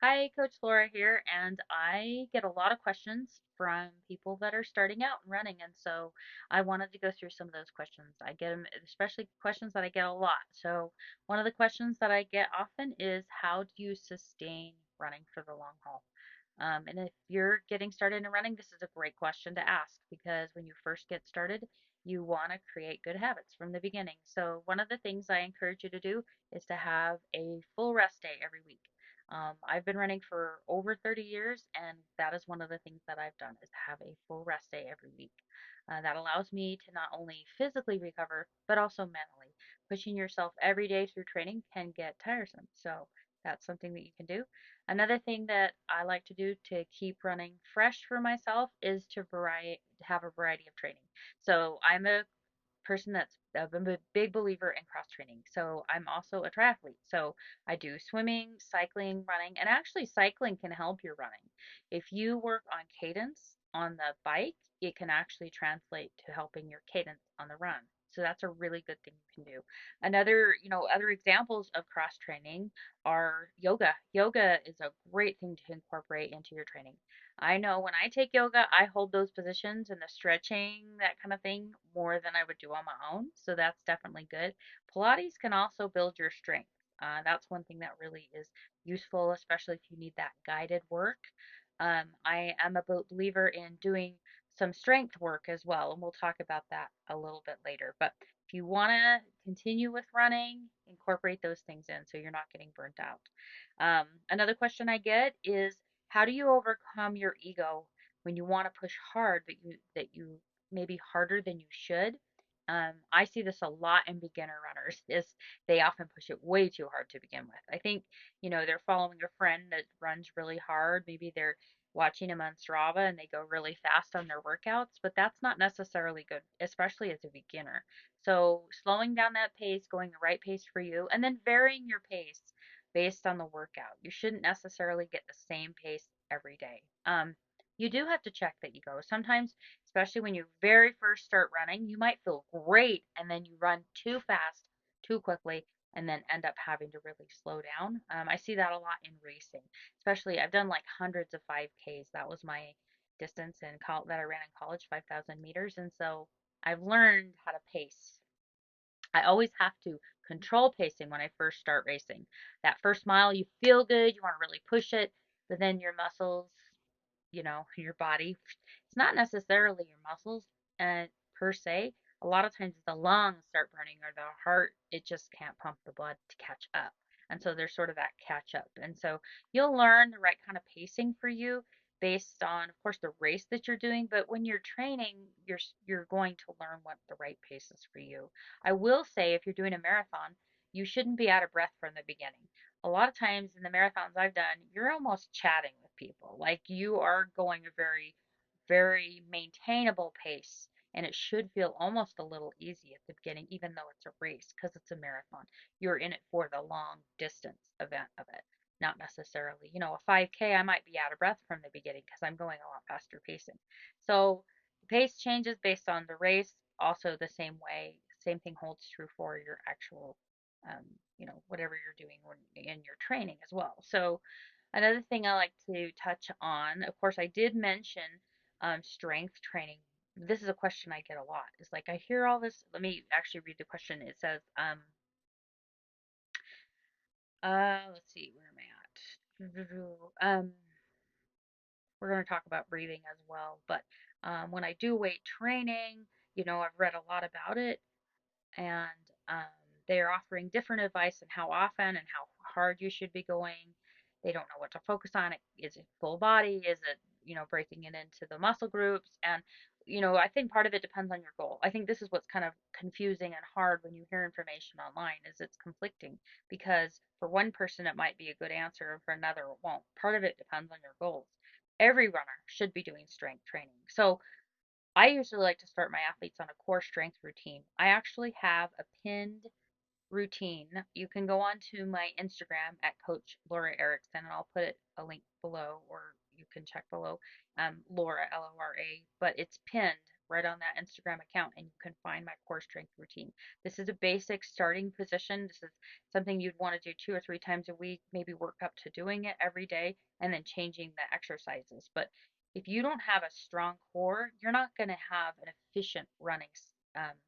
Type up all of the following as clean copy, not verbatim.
Hi, Coach Laura here, and I get a lot of questions from people that are starting out and running, and so I wanted to go through some of those questions. I get them, especially questions that I get a lot. So one of the questions that I get often is, how do you sustain running for the long haul? And if you're getting started in running, this is a great question to ask because when you first get started, you want to create good habits from the beginning. So one of the things I encourage you to do is to have a full rest day every week. I've been running for over 30 years, and that is one of the things that I've done is have a full rest day every week. That allows me to not only physically recover, but also mentally. Pushing yourself every day through training can get tiresome, so that's something that you can do. Another thing that I like to do to keep running fresh for myself is to have a variety of training. So I'm a person I'm a big believer in cross training. So I'm also a triathlete. So I do swimming, cycling, running, and actually cycling can help your running. If you work on cadence on the bike, it can actually translate to helping your cadence on the run. So that's a really good thing you can do. Other examples of cross training are yoga. Yoga is a great thing to incorporate into your training. I know when I take yoga, I hold those positions and the stretching, that kind of thing, more than I would do on my own. So that's definitely good. Pilates can also build your strength. That's one thing that really is useful, especially if you need that guided work. I am a believer in doing some strength work as well, and we'll talk about that a little bit later. But if you want to continue with running, incorporate those things in so you're not getting burnt out. Another question I get is, how do you overcome your ego when you want to push hard, but you maybe harder than you should? I see this a lot in beginner runners. Is they often push it way too hard to begin with. I think they're following a friend that runs really hard. Maybe they're watching them on Strava and they go really fast on their workouts, but that's not necessarily good, especially as a beginner. So slowing down that pace, going the right pace for you, and then varying your pace based on the workout. You shouldn't necessarily get the same pace every day. You do have to check the ego. Sometimes, especially when you very first start running, you might feel great and then you run too fast, too quickly, and then end up having to really slow down. I see that a lot in racing, especially I've done like hundreds of 5Ks. That was my distance that I ran in college, 5,000 meters. And so I've learned how to pace. I always have to control pacing when I first start racing. That first mile, you feel good, you want to really push it, but then your muscles, your body, it's not necessarily your muscles per se. A lot of times the lungs start burning or the heart, it just can't pump the blood to catch up. And so there's sort of that catch up. And so you'll learn the right kind of pacing for you based on, of course, the race that you're doing, but when you're training, you're going to learn what the right pace is for you. I will say if you're doing a marathon, you shouldn't be out of breath from the beginning. A lot of times in the marathons I've done, you're almost chatting with people. Like you are going a very, very maintainable pace, and it should feel almost a little easy at the beginning, even though it's a race, because it's a marathon. You're in it for the long distance event of it, not necessarily, a 5K, I might be out of breath from the beginning because I'm going a lot faster pacing. So the pace changes based on the race. Also, the same thing holds true for your actual, whatever you're doing in your training as well. So another thing I like to touch on, of course, I did mention strength training. This is a question I get a lot. It's like I hear all this. Let me actually read the question. It says, let's see, where am I at? We're going to talk about breathing as well, but when I do weight training, I've read a lot about it, and um, they are offering different advice on how often and how hard you should be going. They don't know what to focus on. Is it full body? Is it, breaking it into the muscle groups? And, I think part of it depends on your goal. I think this is what's kind of confusing and hard when you hear information online is it's conflicting because for one person it might be a good answer and for another it won't. Part of it depends on your goals. Every runner should be doing strength training. So I usually like to start my athletes on a core strength routine. I actually have a pinned routine. You can go on to my Instagram at Coach Laura Erickson, and I'll put a link below, or you can check below, Laura, Lora, but it's pinned. right on that Instagram account and you can find my core strength routine. This is a basic starting position. This is something you'd want to do 2 or 3 times a week, maybe work up to doing it every day and then changing the exercises. But if you don't have a strong core, you're not going to have an efficient running.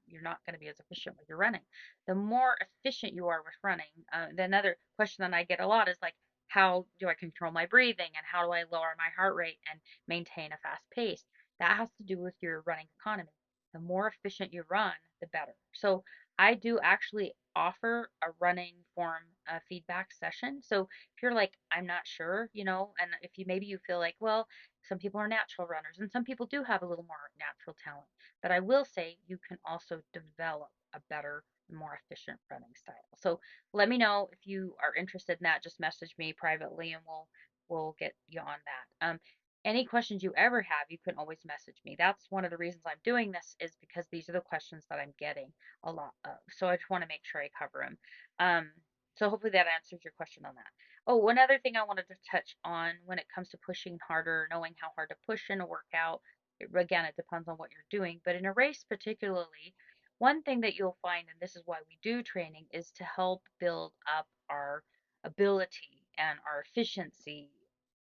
You're not going to be as efficient with your running. The more efficient you are with running, the another question that I get a lot is like, how do I control my breathing and how do I lower my heart rate and maintain a fast pace? That has to do with your running economy. The more efficient you run, the better. So I do actually offer a running form feedback session. So if you're like, I'm not sure, and if you maybe you feel like, well, some people are natural runners and some people do have a little more natural talent. But I will say you can also develop a better, more efficient running style. So let me know if you are interested in that. Just message me privately and we'll get you on that. Any questions you ever have, you can always message me. That's one of the reasons I'm doing this is because these are the questions that I'm getting a lot of. So I just want to make sure I cover them. Um, so hopefully that answers your question on that. Oh, one other thing I wanted to touch on when it comes to pushing harder, knowing how hard to push in a workout. Again, it depends on what you're doing, but in a race particularly, one thing that you'll find, and this is why we do training, is to help build up our ability and our efficiency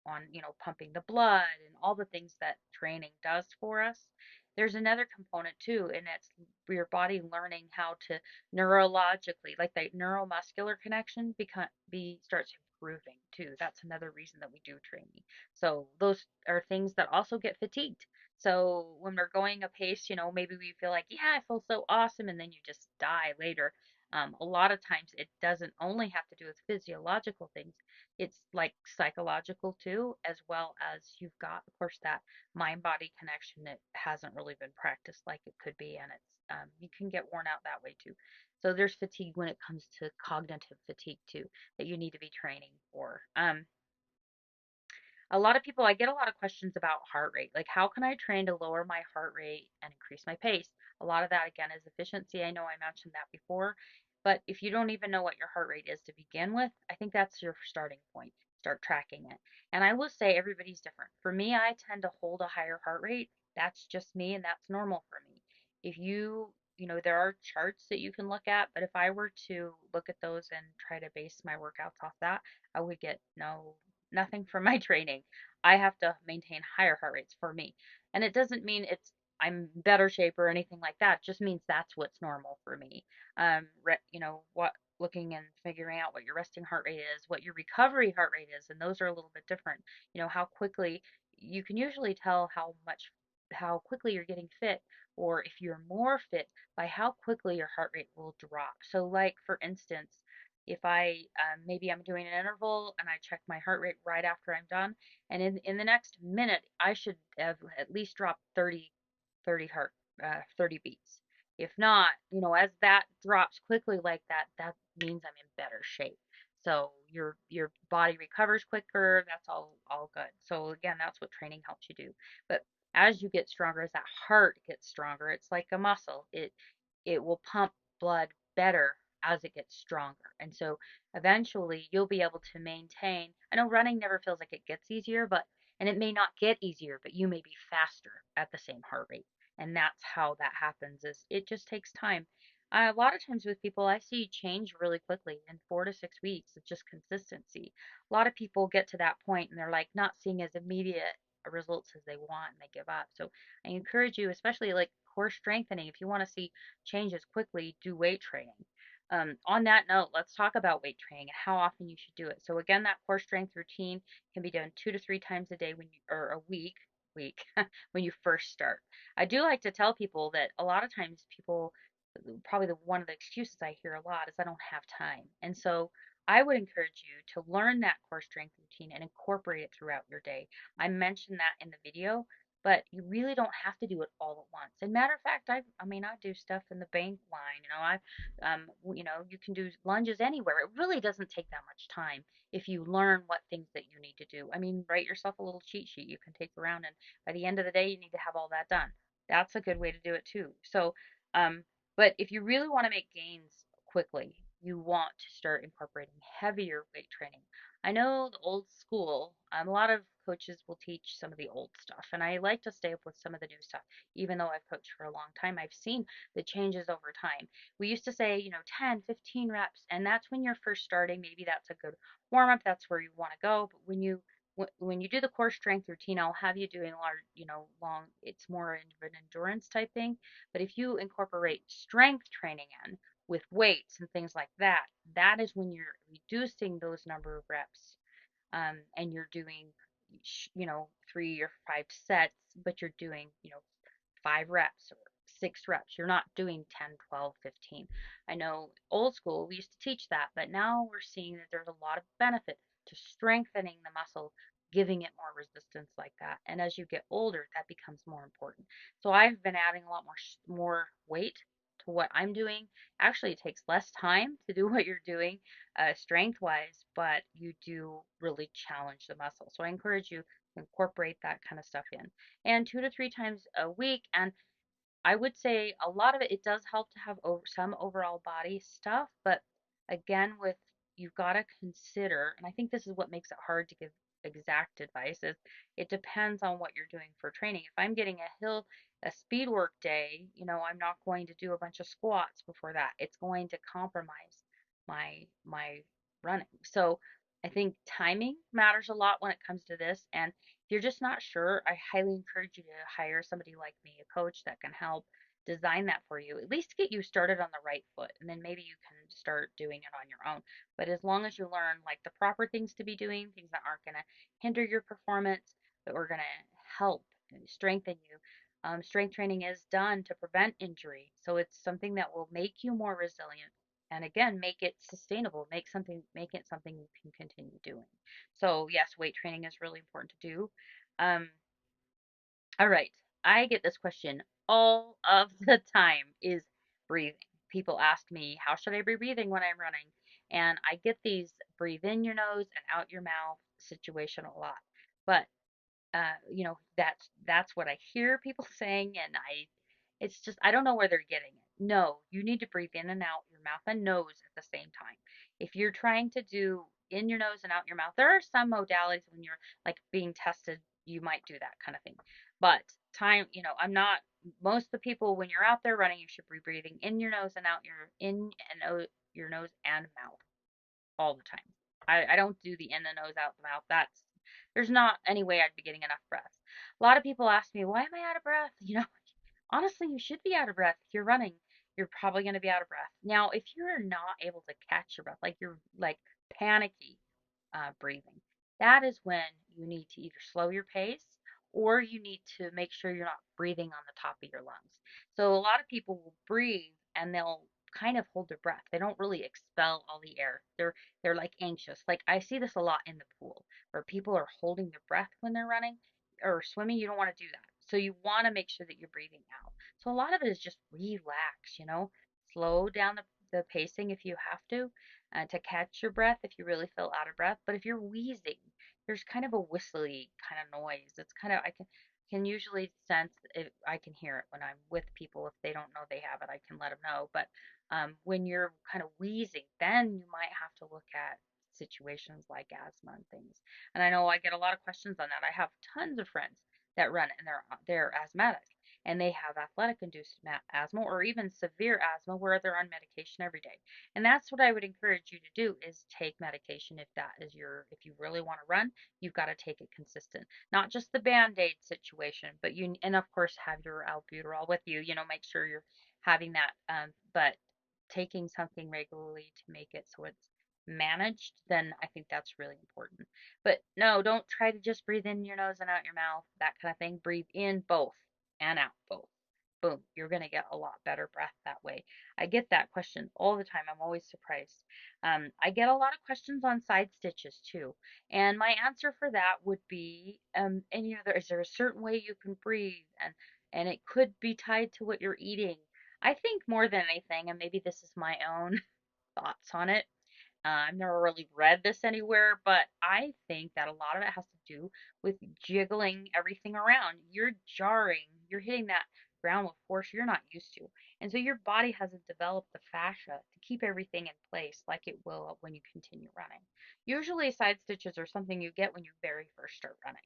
on, pumping the blood and all the things that training does for us. There's another component too, and it's your body learning how to neurologically, like that neuromuscular connection, starts improving too. That's another reason that we do training. So those are things that also get fatigued. So when we're going a pace, maybe we feel like, yeah, I feel so awesome, and then you just die later. A lot of times it doesn't only have to do with physiological things, it's like psychological too, as well as you've got, of course, that mind body connection that hasn't really been practiced like it could be, and it's you can get worn out that way too. So there's fatigue when it comes to cognitive fatigue too that you need to be training for. A lot of people, I get a lot of questions about heart rate. Like, how can I train to lower my heart rate and increase my pace? A lot of that, again, is efficiency. I know I mentioned that before, but if you don't even know what your heart rate is to begin with, I think that's your starting point. Start tracking it. And I will say everybody's different. For me, I tend to hold a higher heart rate. That's just me, and that's normal for me. If there are charts that you can look at, but if I were to look at those and try to base my workouts off that, I would get nothing from my training. I have to maintain higher heart rates for me. And it doesn't mean I'm in better shape or anything like that. It just means that's what's normal for me. What looking and figuring out what your resting heart rate is, what your recovery heart rate is, and those are a little bit different. How quickly you can usually tell how quickly you're getting fit, or if you're more fit by how quickly your heart rate will drop. So like for instance, if maybe I'm doing an interval and I check my heart rate right after I'm done, and in the next minute I should have at least dropped 30 beats. If not, as that drops quickly like that, that means I'm in better shape. So your body recovers quicker. That's all good. So again, that's what training helps you do. But as you get stronger, as that heart gets stronger, it's like a muscle. It will pump blood better as it gets stronger. And so eventually you'll be able to maintain. I know running never feels like it gets easier, and it may not get easier, but you may be faster at the same heart rate. And that's how that happens is it just takes time. A lot of times with people, I see change really quickly in 4 to 6 weeks. It's just consistency. A lot of people get to that point and they're like not seeing as immediate results as they want and they give up. So I encourage you, especially like core strengthening, if you want to see changes quickly, do weight training. On that note, let's talk about weight training and how often you should do it. So again, that core strength routine can be done 2 to 3 times a day or a week when you first start. I do like to tell people that a lot of times people, probably one of the excuses I hear a lot is I don't have time. And so I would encourage you to learn that core strength routine and incorporate it throughout your day. I mentioned that in the video, but you really don't have to do it all at once. And matter of fact, I do stuff in the bank line. You can do lunges anywhere. It really doesn't take that much time if you learn what things that you need to do. I mean, write yourself a little cheat sheet you can take around, and by the end of the day, you need to have all that done. That's a good way to do it too. So, but if you really want to make gains quickly, you want to start incorporating heavier weight training. I know the old school, a lot of coaches will teach some of the old stuff, and I like to stay up with some of the new stuff. Even though I've coached for a long time, I've seen the changes over time. We used to say, 10, 15 reps, and that's when you're first starting. Maybe that's a good warm up. That's where you want to go. But when you do the core strength routine, I'll have you doing large, long. It's more of an endurance type thing. But if you incorporate strength training in with weights and things like that, that is when you're reducing those number of reps, and you're doing, 3 or 5 sets, but you're doing, 5 reps or 6 reps. You're not doing 10, 12, 15. I know old school, we used to teach that, but now we're seeing that there's a lot of benefit to strengthening the muscle, giving it more resistance like that. And as you get older, that becomes more important. So I've been adding a lot more weight to what I'm doing. Actually, it takes less time to do what you're doing, strength wise, but you do really challenge the muscle. So I encourage you to incorporate that kind of stuff in. And 2 to 3 times a week. And I would say a lot of it does help to have some overall body stuff, but again, with you've got to consider, and I think this is what makes it hard to give exact advice, is it depends on what you're doing for training. If I'm getting a speed work day, I'm not going to do a bunch of squats before that. It's going to compromise my running. So I think timing matters a lot when it comes to this, and if you're just not sure, I highly encourage you to hire somebody like me, a coach that can help design that for you, at least get you started on the right foot, and then maybe you can start doing it on your own. But as long as you learn like the proper things to be doing, things that aren't going to hinder your performance, that are going to help and strengthen you. Strength training is done to prevent injury, so it's something that will make you more resilient, and again, make it sustainable, make it something you can continue doing. So yes, weight training is really important to do. Um, all right. I get this question all of the time, is breathing. People ask me, how should I be breathing when I'm running? And I get these breathe in your nose and out your mouth situation a lot. But that's what I hear people saying, and it's just I don't know where they're getting it. No, you need to breathe in and out your mouth and nose at the same time. If you're trying to do in your nose and out your mouth, there are some modalities when you're like being tested, you might do that kind of thing. But I'm not most of the people when you're out there running, you should be breathing in your nose and out your nose and mouth all the time. I don't do the in the nose, out the mouth. There's not any way I'd be getting enough breath. A lot of people ask me, why am I out of breath? Honestly, you should be out of breath. If you're running, you're probably going to be out of breath. Now, if you're not able to catch your breath, like you're like panicky, breathing. That is when you need to either slow your pace or you need to make sure you're not breathing on the top of your lungs. So a lot of people will breathe and they'll kind of hold their breath. They don't really expel all the air. They're like anxious. Like I see this a lot in the pool where people are holding their breath when they're running or swimming. You don't want to do that. So you want to make sure that you're breathing out. So a lot of it is just relax, slow down the pacing if you have to, to catch your breath if you really feel out of breath. But if you're wheezing, there's kind of a whistly kind of noise. It's kind of, I can usually sense it, I can hear it when I'm with people. If they don't know they have it, I can let them know. But when you're kind of wheezing, then you might have to look at situations like asthma and things. And I know I get a lot of questions on that. I have tons of friends that run and they're asthmatic and they have athletic induced asthma or even severe asthma where they're on medication every day. And that's what I would encourage you to do, is take medication if you really want to run, you've got to take it consistent. Not just the band-aid situation, but and of course have your albuterol with you, make sure you're having that, but taking something regularly to make it so it's managed, then I think that's really important. But no, don't try to just breathe in your nose and out your mouth, that kind of thing. Breathe in both and out both. Boom, you're going to get a lot better breath that way. I get that question all the time. I'm always surprised. I get a lot of questions on side stitches too. And my answer for that would be, is there a certain way you can breathe? And it could be tied to what you're eating. I think more than anything, and maybe this is my own thoughts on it. I've never really read this anywhere, but I think that a lot of it has to do with jiggling everything around. You're jarring, you're hitting that ground with force you're not used to. And so your body hasn't developed the fascia to keep everything in place like it will when you continue running. Usually, side stitches are something you get when you very first start running.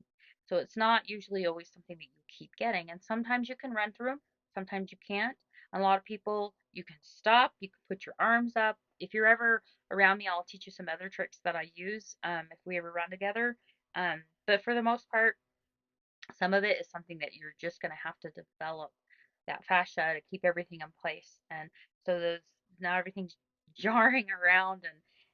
So it's not usually always something that you keep getting. And sometimes you can run through them, sometimes you can't. And a lot of people, you can stop, you can put your arms up. If you're ever around me, I'll teach you some other tricks that I use if we ever run together. But for the most part, some of it is something that you're just going to have to develop that fascia to keep everything in place. And so those now everything's jarring around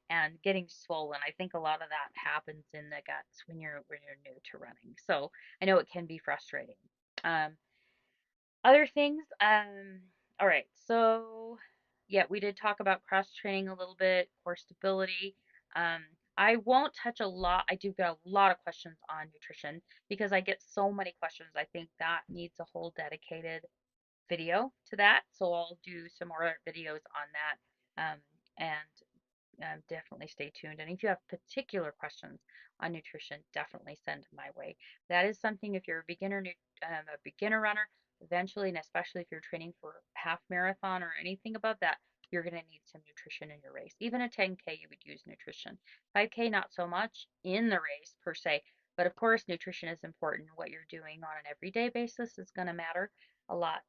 and getting swollen. I think a lot of that happens in the guts when you're new to running. So I know it can be frustrating. Um, Other things, all right, so yeah, we did talk about cross training a little bit, core stability. Um, I won't touch a lot. I do get a lot of questions on nutrition because I get so many questions. I think that needs a whole dedicated video to that. So I'll do some more videos on that. And definitely stay tuned. And if you have particular questions on nutrition, definitely send my way. That is something if you're a beginner runner, eventually, and especially if you're training for half marathon or anything above that, you're going to need some nutrition in your race. Even a 10K, you would use nutrition. 5K, not so much in the race per se. But of course, nutrition is important. What you're doing on an everyday basis is going to matter a lot.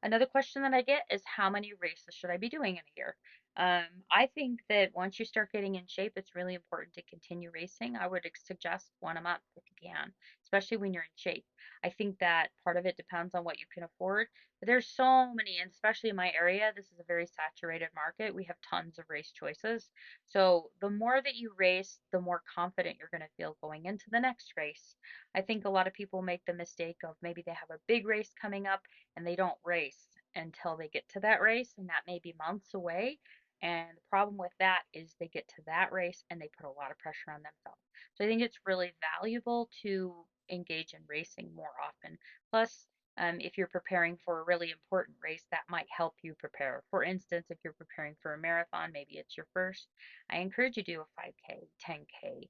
Another question that I get is how many races should I be doing in a year? I think that once you start getting in shape, it's really important to continue racing. I would suggest one a month if you can, especially when you're in shape. I think that part of it depends on what you can afford. But there's so many, and especially in my area, this is a very saturated market. We have tons of race choices. So the more that you race, the more confident you're going to feel going into the next race. I think a lot of people make the mistake of maybe they have a big race coming up and they don't race until they get to that race, and that may be months away. And the problem with that is they get to that race and they put a lot of pressure on themselves. So I think it's really valuable to engage in racing more often. Plus, if you're preparing for a really important race, that might help you prepare. For instance, if you're preparing for a marathon, maybe it's your first, I encourage you to do a 5K, 10K,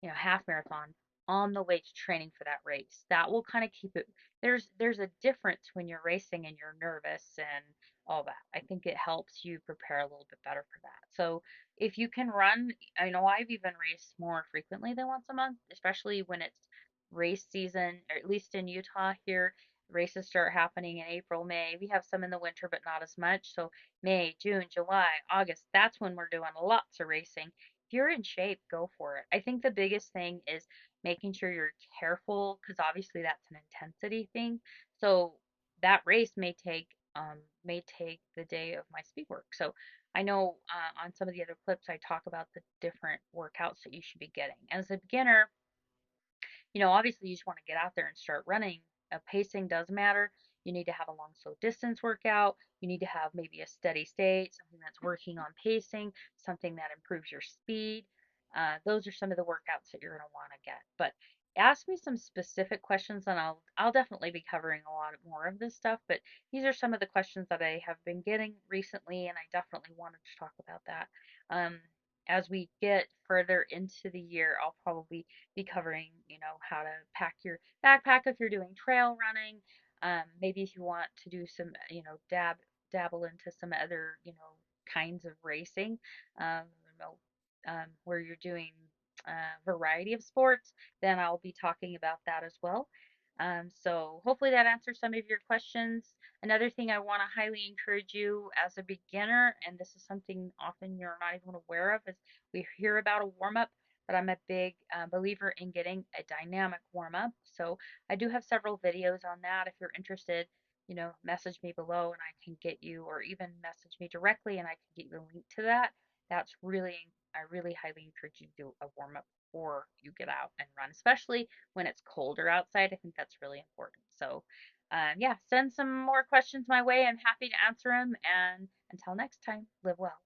half marathon on the way to training for that race. That will kind of keep it. There's a difference when you're racing and you're nervous and all that. I think it helps you prepare a little bit better for that. So if you can run, I know I've even raced more frequently than once a month, especially when it's race season, or at least in Utah here. Races start happening in April, May. We have some in the winter, but not as much. So May, June, July, August, that's when we're doing lots of racing. If you're in shape, go for it. I think the biggest thing is making sure you're careful because obviously that's an intensity thing. So that race may take the day of my speed work. So I know on some of the other clips I talk about the different workouts that you should be getting. As a beginner, obviously you just want to get out there and start running. Pacing does matter. You need to have a long slow distance workout. You need to have maybe a steady state, something that's working on pacing, something that improves your speed. Those are some of the workouts that you're going to want to get. But ask me some specific questions, and I'll definitely be covering a lot more of this stuff. But these are some of the questions that I have been getting recently, and I definitely wanted to talk about that. Um, as we get further into the year, I'll probably be covering, how to pack your backpack if you're doing trail running. Maybe if you want to do some, dabble into some other, kinds of racing, where you're doing a variety of sports, then I'll be talking about that as well. So hopefully that answers some of your questions. Another thing I want to highly encourage you as a beginner, and this is something often you're not even aware of, is we hear about a warm up, but I'm a big believer in getting a dynamic warm up. So I do have several videos on that. If you're interested, message me below and I can get you, or even message me directly and I can get you a link to that. I really highly encourage you to do a warm up before you get out and run, especially when it's colder outside. I think that's really important. So, yeah, send some more questions my way. I'm happy to answer them. And until next time, live well.